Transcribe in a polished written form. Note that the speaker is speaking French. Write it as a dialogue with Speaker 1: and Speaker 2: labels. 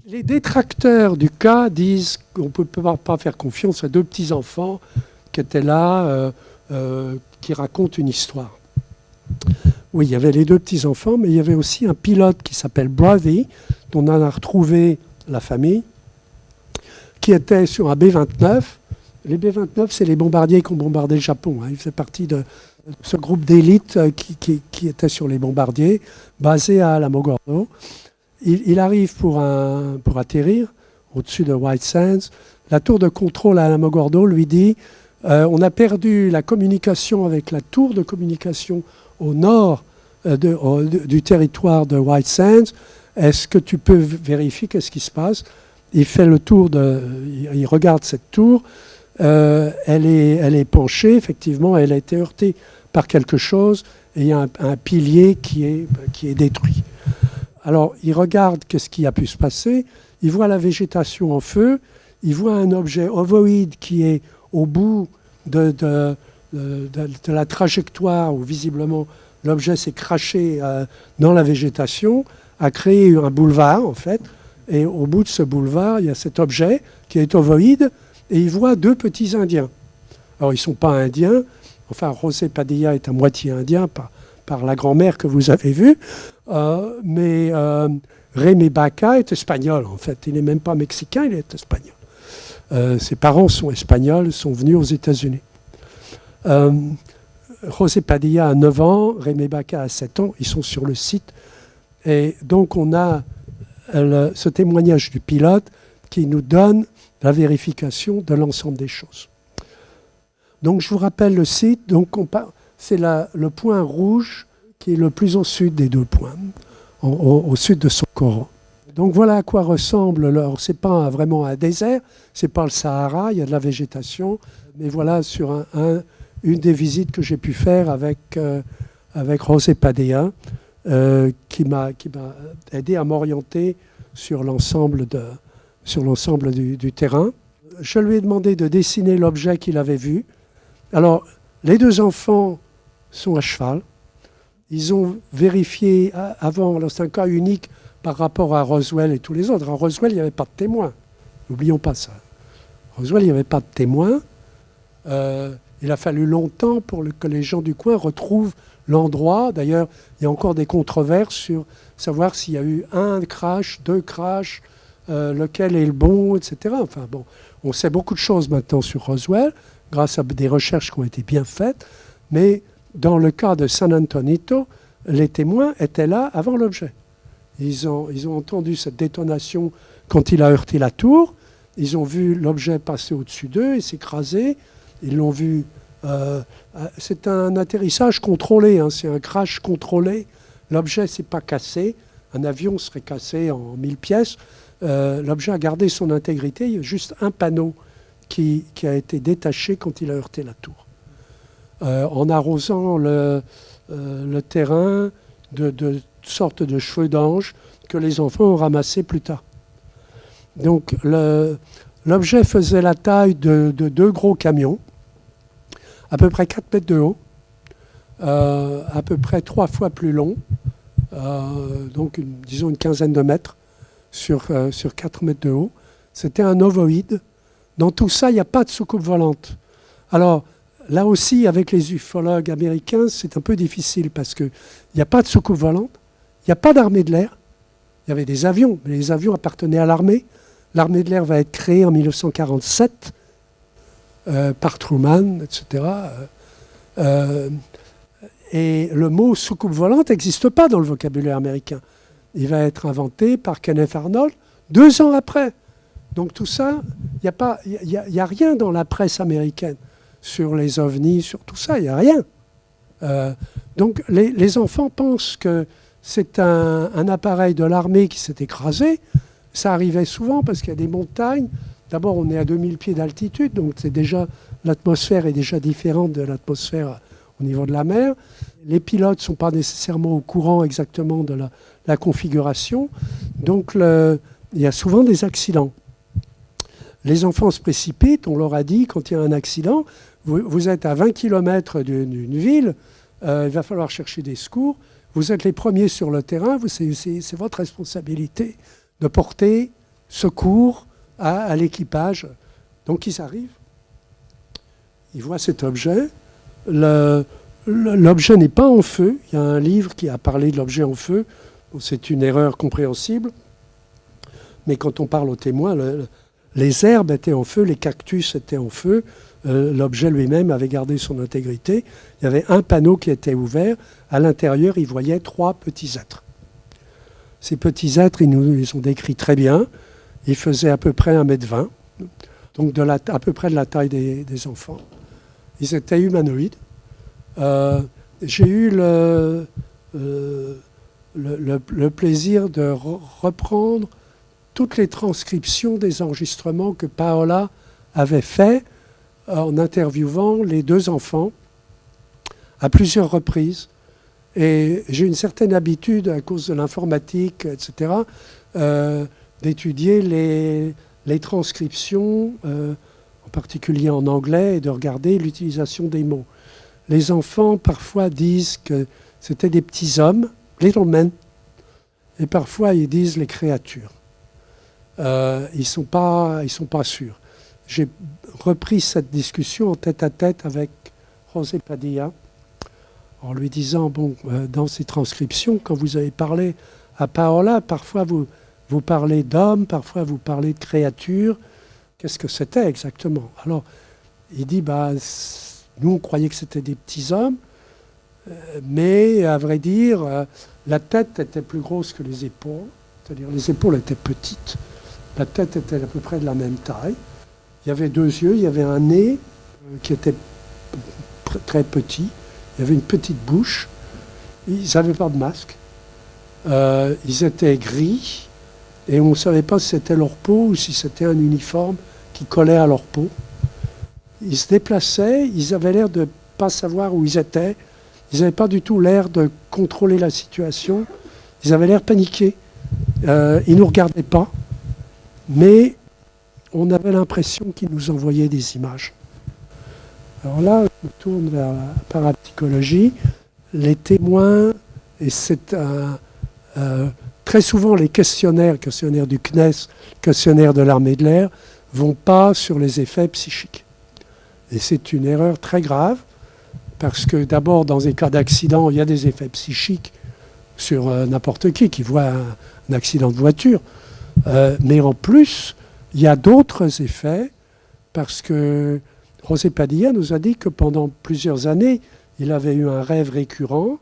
Speaker 1: Les détracteurs du cas disent qu'on ne peut pas faire confiance à deux petits-enfants qui étaient là, qui racontent une histoire. Oui, il y avait les deux petits-enfants, mais il y avait aussi un pilote qui s'appelle Brothy, dont on a retrouvé la famille, qui était sur un B-29. Les B-29, c'est les bombardiers qui ont bombardé le Japon. Il faisait partie de ce groupe d'élite qui était sur les bombardiers, basé à Alamogordo. Il arrive pour atterrir au-dessus de White Sands. La tour de contrôle à Alamogordo lui dit on a perdu la communication avec la tour de communication au nord du territoire de White Sands. Est-ce que tu peux vérifier qu'est-ce qui se passe? Il fait le tour il regarde cette tour. Elle est penchée, effectivement, elle a été heurtée par quelque chose et il y a un pilier qui est détruit. Alors, il regarde qu'est-ce qui a pu se passer, il voit la végétation en feu, il voit un objet ovoïde qui est au bout de la trajectoire où visiblement l'objet s'est craché dans la végétation, a créé un boulevard en fait, et au bout de ce boulevard, il y a cet objet qui est ovoïde, et il voit deux petits Indiens. Alors, ils ne sont pas indiens, enfin, José Padilla est à moitié indien par la grand-mère que vous avez vue, mais Rémy Baca est espagnol, en fait. Il n'est même pas mexicain, il est espagnol. Ses parents sont espagnols, sont venus aux États-Unis. José Padilla a 9 ans, Rémy Baca a 7 ans, ils sont sur le site. Et donc, on a ce témoignage du pilote qui nous donne la vérification de l'ensemble des choses. Donc, je vous rappelle le site. Donc, c'est le point rouge qui est le plus au sud des deux points, au sud de Socorro. Donc, voilà à quoi ressemble. Ce n'est pas vraiment un désert, ce n'est pas le Sahara, il y a de la végétation. Mais voilà sur une des visites que j'ai pu faire avec José Padilla, qui m'a aidé à m'orienter sur l'ensemble du terrain. Je lui ai demandé de dessiner l'objet qu'il avait vu. Alors, les deux enfants sont à cheval. Ils ont vérifié avant, c'est un cas unique par rapport à Roswell et tous les autres. À Roswell, il n'y avait pas de témoin. N'oublions pas ça. À Roswell, il n'y avait pas de témoin. Il a fallu longtemps pour que les gens du coin retrouvent l'endroit. D'ailleurs, il y a encore des controverses sur savoir s'il y a eu un crash, 2 crashs, lequel est le bon, etc. Enfin bon, on sait beaucoup de choses maintenant sur Roswell, grâce à des recherches qui ont été bien faites, mais dans le cas de San Antonio, les témoins étaient là avant l'objet. Ils ont entendu cette détonation quand il a heurté la tour, ils ont vu l'objet passer au-dessus d'eux et s'écraser, ils l'ont vu... c'est un atterrissage contrôlé, c'est un crash contrôlé. L'objet ne s'est pas cassé. Un avion serait cassé en 1000 pièces. L'objet a gardé son intégrité. Il y a juste un panneau qui a été détaché quand il a heurté la tour. En arrosant le terrain de sortes de cheveux d'ange que les enfants ont ramassés plus tard. Donc l'objet faisait la taille de 2 gros camions, à peu près 4 mètres de haut, à peu près 3 fois plus long, donc disons une quinzaine de mètres sur 4 mètres de haut. C'était un ovoïde. Dans tout ça, il n'y a pas de soucoupe volante. Alors, là aussi, avec les ufologues américains, c'est un peu difficile parce qu'il n'y a pas de soucoupe volante, il n'y a pas d'armée de l'air. Il y avait des avions, mais les avions appartenaient à l'armée. L'armée de l'air va être créée en 1947 par Truman, etc. Et le mot soucoupe volante n'existe pas dans le vocabulaire américain. Il va être inventé par Kenneth Arnold 2 ans après. Donc tout ça, il n'y a rien dans la presse américaine sur les ovnis, sur tout ça, il n'y a rien. Donc les enfants pensent que c'est un appareil de l'armée qui s'est écrasé. Ça arrivait souvent parce qu'il y a des montagnes. D'abord, on est à 2000 pieds d'altitude, donc l'atmosphère est déjà différente de l'atmosphère au niveau de la mer. Les pilotes ne sont pas nécessairement au courant exactement de la configuration. Donc, il y a souvent des accidents. Les enfants se précipitent, on leur a dit, quand il y a un accident, vous êtes à 20 km d'une ville, il va falloir chercher des secours, vous êtes les premiers sur le terrain, c'est votre responsabilité de porter secours à l'équipage. Donc ils arrivent, ils voient cet objet. L'objet n'est pas en feu. Il y a un livre qui a parlé de l'objet en feu. C'est une erreur compréhensible. Mais quand on parle aux témoins, les herbes étaient en feu, les cactus étaient en feu. L'objet lui-même avait gardé son intégrité. Il y avait un panneau qui était ouvert. À l'intérieur, ils voyaient 3 petits êtres. Ces petits êtres, ils nous les ont décrits très bien. Ils faisaient à peu près 1,20 m, donc à peu près de la taille des enfants. Ils étaient humanoïdes. J'ai eu le plaisir de reprendre toutes les transcriptions des enregistrements que Paola avait faits en interviewant les 2 enfants à plusieurs reprises. Et j'ai une certaine habitude, à cause de l'informatique, etc., d'étudier les transcriptions, en particulier en anglais, et de regarder l'utilisation des mots. Les enfants, parfois, disent que c'était des petits hommes, little men, et parfois, ils disent les créatures. Ils ne sont pas sûrs. J'ai repris cette discussion en tête-à-tête avec José Padilla, en lui disant, bon, dans ces transcriptions, quand vous avez parlé à Paola, parfois vous parlez d'hommes, parfois vous parlez de créatures. Qu'est-ce que c'était exactement? Alors, il dit, nous, on croyait que c'était des petits hommes, mais à vrai dire, la tête était plus grosse que les épaules, c'est-à-dire les épaules étaient petites, la tête était à peu près de la même taille. Il y avait 2 yeux, il y avait un nez qui était très petit, il y avait une petite bouche, ils n'avaient pas de masque, ils étaient gris, et on ne savait pas si c'était leur peau ou si c'était un uniforme qui collait à leur peau. Ils se déplaçaient, ils avaient l'air de ne pas savoir où ils étaient, ils n'avaient pas du tout l'air de contrôler la situation, ils avaient l'air paniqués, ils ne nous regardaient pas, mais on avait l'impression qu'ils nous envoyaient des images. Alors là, je me tourne vers la parapsychologie. Les témoins, et c'est très souvent les questionnaires du CNES, questionnaires de l'armée de l'air, vont pas sur les effets psychiques. Et c'est une erreur très grave, parce que d'abord, dans des cas d'accident, il y a des effets psychiques sur n'importe qui voit un accident de voiture. Mais en plus, il y a d'autres effets, parce que José Padilla nous a dit que pendant plusieurs années, il avait eu un rêve récurrent